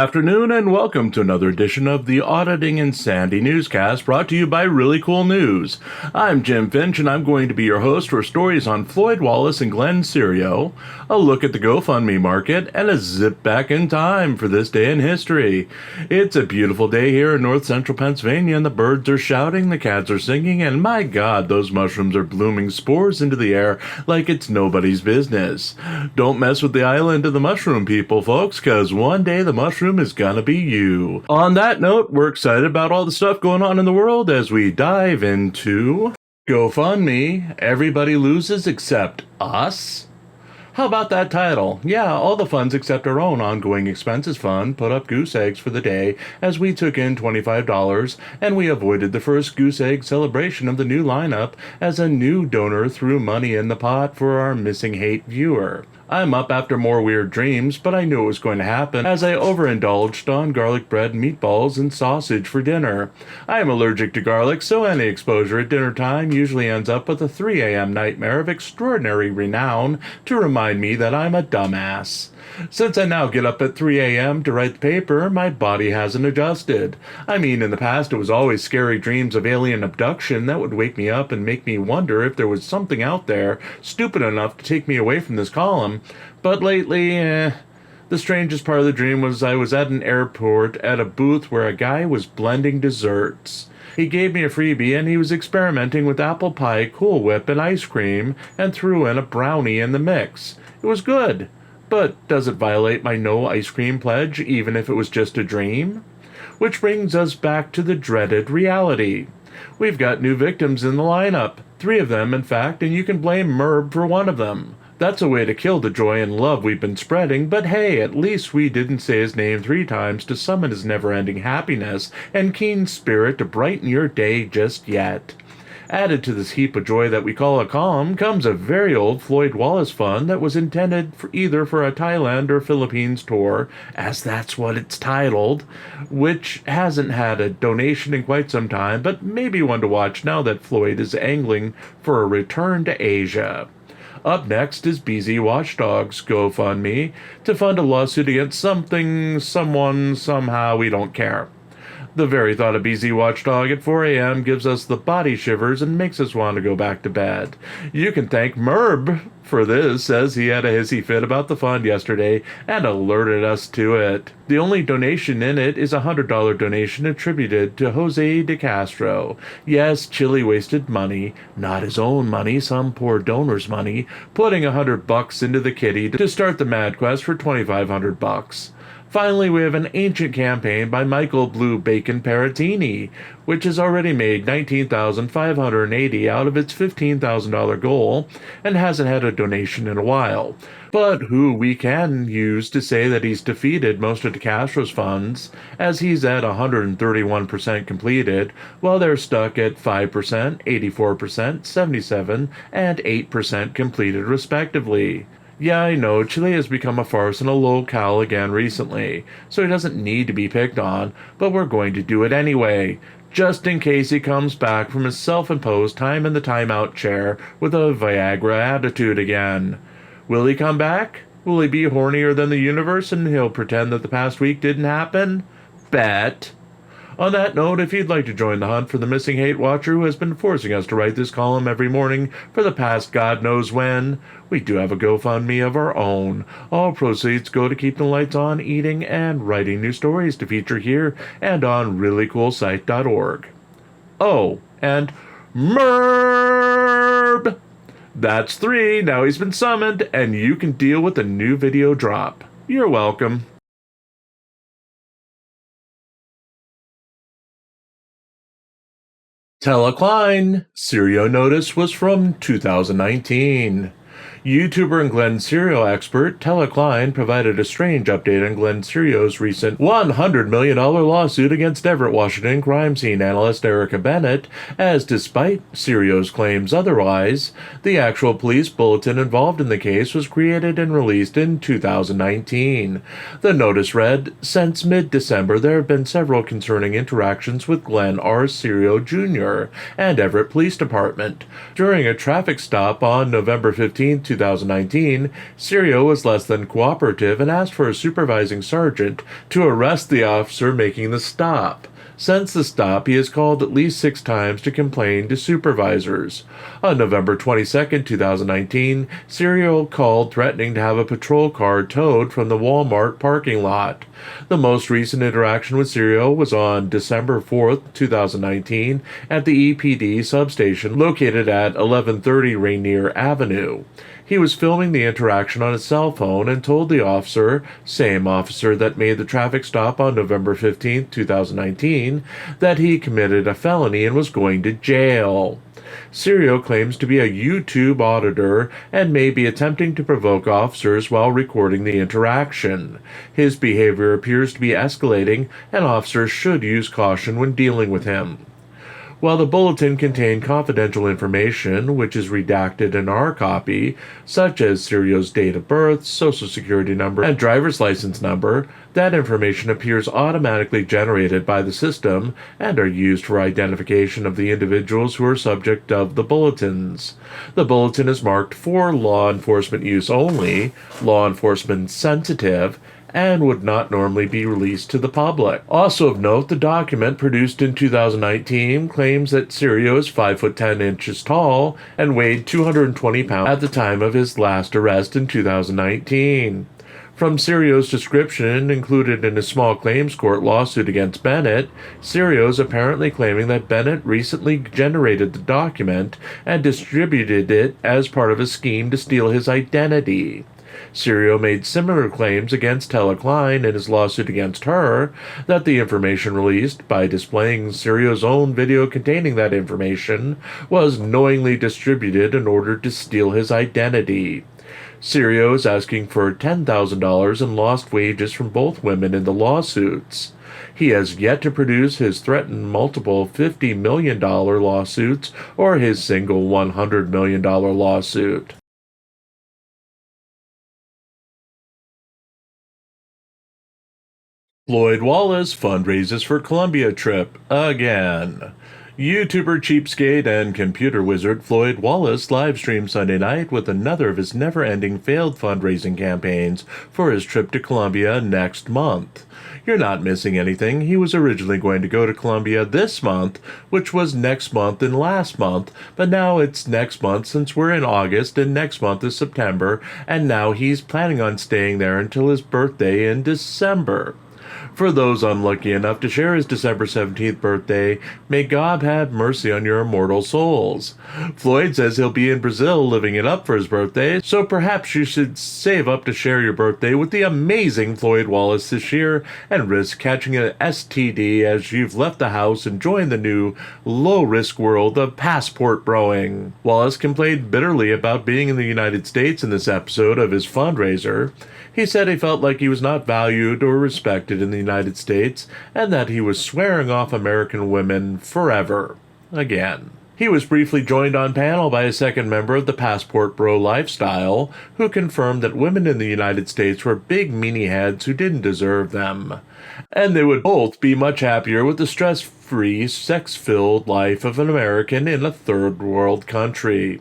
afternoon and welcome to another edition of the Auditing and Sandy Newscast brought to you by ReallyCoolNews. I'm Jim Finch and I'm going to be your host for stories on Floyd Wallace and Cerio, a look at the GoFundMe market, and a zip back in time for this day in history. It's a beautiful day here in north central Pennsylvania and the birds are shouting, the cats are singing, and my God, those mushrooms are blooming spores into the air like it's nobody's business. Don't mess with the island of the mushroom people, folks, because one day the mushroom is gonna be you. On that note, we're excited about all the stuff going on in the world as we dive into GoFundMe. Everybody loses except us? How about that title? Yeah, all the funds except our own ongoing expenses fund put up goose eggs for the day as we took in $25 and we avoided the first goose egg celebration of the new lineup as a new donor threw money in the pot for our missing hate viewer. I'm up after more weird dreams, but I knew it was going to happen as I overindulged on garlic bread, meatballs, and sausage for dinner. I am allergic to garlic, so any exposure at dinner time usually ends up with a 3 a.m. nightmare of extraordinary renown to remind me that I'm a dumbass. Since I now get up at 3 a.m. to write the paper, my body hasn't adjusted. I mean, in the past it was always scary dreams of alien abduction that would wake me up and make me wonder if there was something out there stupid enough to take me away from this column. But lately, the strangest part of the dream was I was at an airport at a booth where a guy was blending desserts. He gave me a freebie and he was experimenting with apple pie, Cool Whip, and ice cream and threw in a brownie in the mix. It was good. But does it violate my no ice cream pledge even if it was just a dream? Which brings us back to the dreaded reality. We've got new victims in the lineup. 3 of them, in fact, and you can blame Merb for one of them. That's a way to kill the joy and love we've been spreading, but hey, at least we didn't say his name 3 times to summon his never-ending happiness and keen spirit to brighten your day just yet. Added to this heap of joy that we call a column comes a very old Floyd Wallace fund that was intended for either for a Thailand or Philippines tour, as that's what it's titled, which hasn't had a donation in quite some time, but maybe one to watch now that Floyd is angling for a return to Asia. Up next is BZ Watchdog's GoFundMe to fund a lawsuit against something, someone, somehow, we don't care. The very thought of BZ Watchdog at 4 a.m. gives us the body shivers and makes us want to go back to bed. You can thank Merb for this, says he had a hissy fit about the fund yesterday and alerted us to it. The only donation in it is a $100 donation attributed to Jose de Castro. Yes, Chili wasted money, not his own money, some poor donor's money, putting $100 into the kitty to start the mad quest for $2,500. Finally, we have an ancient campaign by Michael Blue Bacon Paratini, which has already made $19,580 out of its $15,000 goal and hasn't had a donation in a while, but who we can use to say that he's defeated most of DeCastro's funds, as he's at 131% completed, while they're stuck at 5%, 84%, 77%, and 8% completed respectively. Yeah, I know, Chile has become a farce and a locale again recently, so he doesn't need to be picked on, but we're going to do it anyway, just in case he comes back from his self-imposed time in the timeout chair with a Viagra attitude again. Will he come back? Will he be hornier than the universe and he'll pretend that the past week didn't happen? Bet. On that note, if you'd like to join the hunt for the missing hate watcher who has been forcing us to write this column every morning for the past God knows when, we do have a GoFundMe of our own. All proceeds go to keep the lights on, eating, and writing new stories to feature here and on ReallyCoolSite.org. Oh, and Merb! That's 3, now he's been summoned, and you can deal with a new video drop. You're welcome. Tella Cline, Cerio notice was from 2019. YouTuber and Cerio expert Tella Cline provided a strange update on Cerio's recent $100 million lawsuit against Everett, Washington crime scene analyst Erica Bennett, as despite Cerio's claims otherwise, the actual police bulletin involved in the case was created and released in 2019. The notice read, "Since mid-December, there have been several concerning interactions with Glenn R. Cerio Jr. and Everett Police Department. During a traffic stop on November 15, 2019, Cerio was less than cooperative and asked for a supervising sergeant to arrest the officer making the stop. Since the stop, he has called at least 6 times to complain to supervisors. On November 22, 2019, Cerio called threatening to have a patrol car towed from the Walmart parking lot. The most recent interaction with Cerio was on December 4, 2019, at the EPD substation located at 1130 Rainier Avenue. He was filming the interaction on his cell phone and told the officer, same officer that made the traffic stop on November 15, 2019, that he committed a felony and was going to jail. Cerio claims to be a YouTube auditor and may be attempting to provoke officers while recording the interaction. His behavior appears to be escalating, and officers should use caution when dealing with him. While the bulletin contained confidential information, which is redacted in our copy, such as Cerio's date of birth, social security number, and driver's license number, that information appears automatically generated by the system and are used for identification of the individuals who are subject of the bulletins. The bulletin is marked for law enforcement use only, law enforcement sensitive, and would not normally be released to the public. Also of note, the document produced in 2019 claims that Cerio is 5 foot 10 inches tall and weighed 220 pounds at the time of his last arrest in 2019. From Cerio's description included in a small claims court lawsuit against Bennett, Cerio is apparently claiming that Bennett recently generated the document and distributed it as part of a scheme to steal his identity. Cerio made similar claims against Tella Cline in his lawsuit against her, that the information released by displaying Cerio's own video containing that information was knowingly distributed in order to steal his identity. Cerio is asking for $10,000 in lost wages from both women in the lawsuits. He has yet to produce his threatened multiple $50 million lawsuits or his single $100 million lawsuit. Floyd Wallace fundraises for Colombia trip again. YouTuber cheapskate and computer wizard Floyd Wallace livestreamed Sunday night with another of his never-ending failed fundraising campaigns for his trip to Colombia next month. You're not missing anything. He was originally going to go to Colombia this month, which was next month and last month, but now it's next month since we're in August and next month is September, and now he's planning on staying there until his birthday in December. For those unlucky enough to share his December 17th birthday, may God have mercy on your immortal souls. Floyd says he'll be in Brazil living it up for his birthday, so perhaps you should save up to share your birthday with the amazing Floyd Wallace this year and risk catching an STD as you've left the house and joined the new, low-risk world of passport broing. Wallace complained bitterly about being in the United States in this episode of his fundraiser. He said he felt like he was not valued or respected in the United States and that he was swearing off American women forever. Again. He was briefly joined on panel by a second member of the Passport Bro lifestyle, who confirmed that women in the United States were big meanie-heads who didn't deserve them, and they would both be much happier with the stress-free, sex-filled life of an American in a third-world country.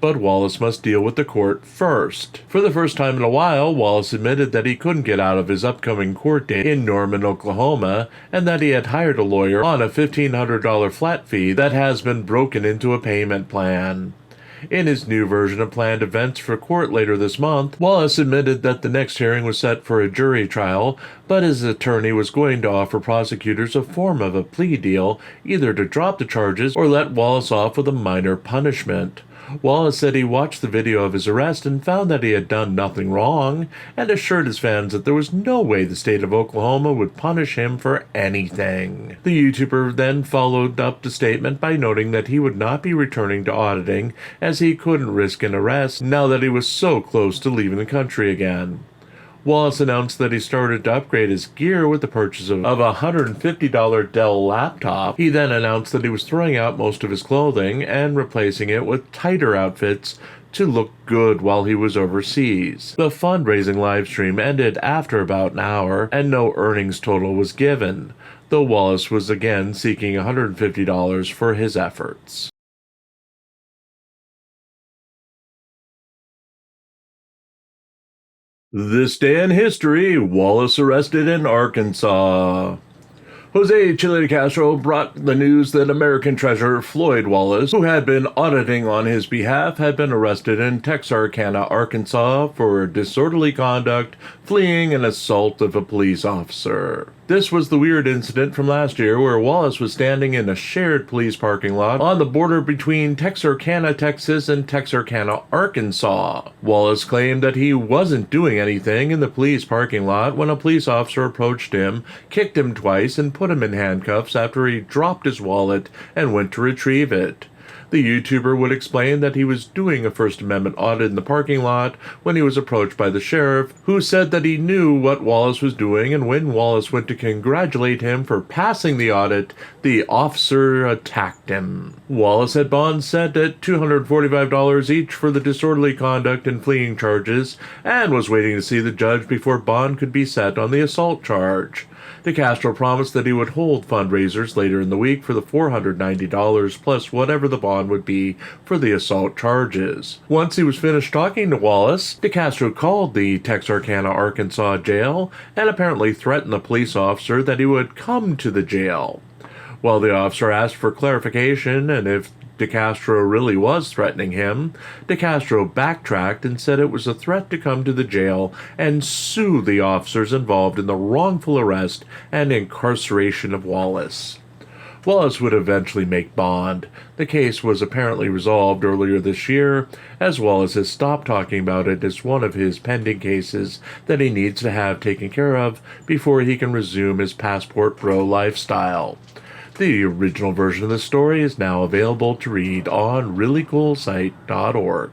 But Wallace must deal with the court first. For the first time in a while, Wallace admitted that he couldn't get out of his upcoming court date in Norman, Oklahoma, and that he had hired a lawyer on a $1,500 flat fee that has been broken into a payment plan. In his new version of planned events for court later this month, Wallace admitted that the next hearing was set for a jury trial, but his attorney was going to offer prosecutors a form of a plea deal, either to drop the charges or let Wallace off with a minor punishment. Wallace said he watched the video of his arrest and found that he had done nothing wrong, and assured his fans that there was no way the state of Oklahoma would punish him for anything. The YouTuber then followed up the statement by noting that he would not be returning to auditing, as he couldn't risk an arrest now that he was so close to leaving the country again. Wallace announced that he started to upgrade his gear with the purchase of a $150 Dell laptop. He then announced that he was throwing out most of his clothing and replacing it with tighter outfits to look good while he was overseas. The fundraising livestream ended after about an hour, and no earnings total was given, though Wallace was again seeking $150 for his efforts. This day in history, Wallace arrested in Arkansas. Jose Chile Castro brought the news that American treasurer Floyd Wallace, who had been auditing on his behalf, had been arrested in Texarkana, Arkansas for disorderly conduct, fleeing an assault of a police officer. This was the weird incident from last year where Wallace was standing in a shared police parking lot on the border between Texarkana, Texas and Texarkana, Arkansas. Wallace claimed that he wasn't doing anything in the police parking lot when a police officer approached him, kicked him twice, and put him in handcuffs after he dropped his wallet and went to retrieve it. The YouTuber would explain that he was doing a First Amendment audit in the parking lot when he was approached by the sheriff, who said that he knew what Wallace was doing, and when Wallace went to congratulate him for passing the audit, the officer attacked him. Wallace had bonds set at $245 each for the disorderly conduct and fleeing charges, and was waiting to see the judge before bond could be set on the assault charge. De Castro promised that he would hold fundraisers later in the week for the $490 plus whatever the bond would be for the assault charges. Once he was finished talking to Wallace, De Castro called the Texarkana, Arkansas jail and apparently threatened the police officer that he would come to the jail. While the officer asked for clarification and if De Castro really was threatening him, De Castro backtracked and said it was a threat to come to the jail and sue the officers involved in the wrongful arrest and incarceration of Wallace. Wallace would eventually make bond. The case was apparently resolved earlier this year, as Wallace has stopped talking about it as one of his pending cases that he needs to have taken care of before he can resume his passport pro lifestyle. The original version of the story is now available to read on ReallyCoolSite.org.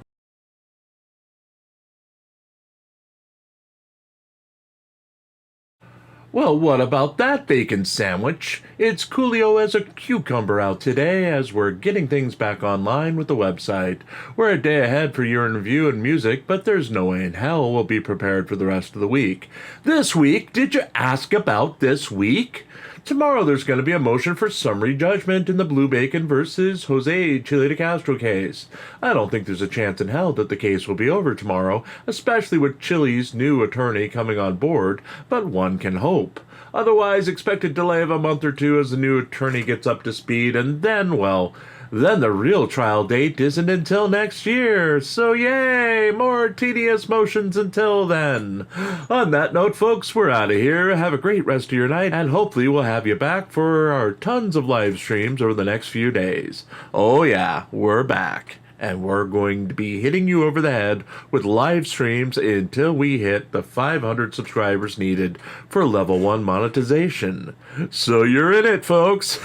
Well, what about that bacon sandwich? It's Coolio as a cucumber out today as we're getting things back online with the website. We're a day ahead for year in review and music, but there's no way in hell we'll be prepared for the rest of the week. This week? Did you ask about this week? Tomorrow there's going to be a motion for summary judgment in the Blue Bacon versus Jose Chile de Castro case. I don't think there's a chance in hell that the case will be over tomorrow, especially with Chile's new attorney coming on board, but one can hope. Otherwise, expect a delay of a month or two as the new attorney gets up to speed, and then, well, then the real trial date isn't until next year. So yay, more tedious motions until then. On that note, folks, we're out of here. Have a great rest of your night, and hopefully we'll have you back for our tons of live streams over the next few days. Oh yeah, we're back. And we're going to be hitting you over the head with live streams until we hit the 500 subscribers needed for level 1 monetization. So you're in it, folks.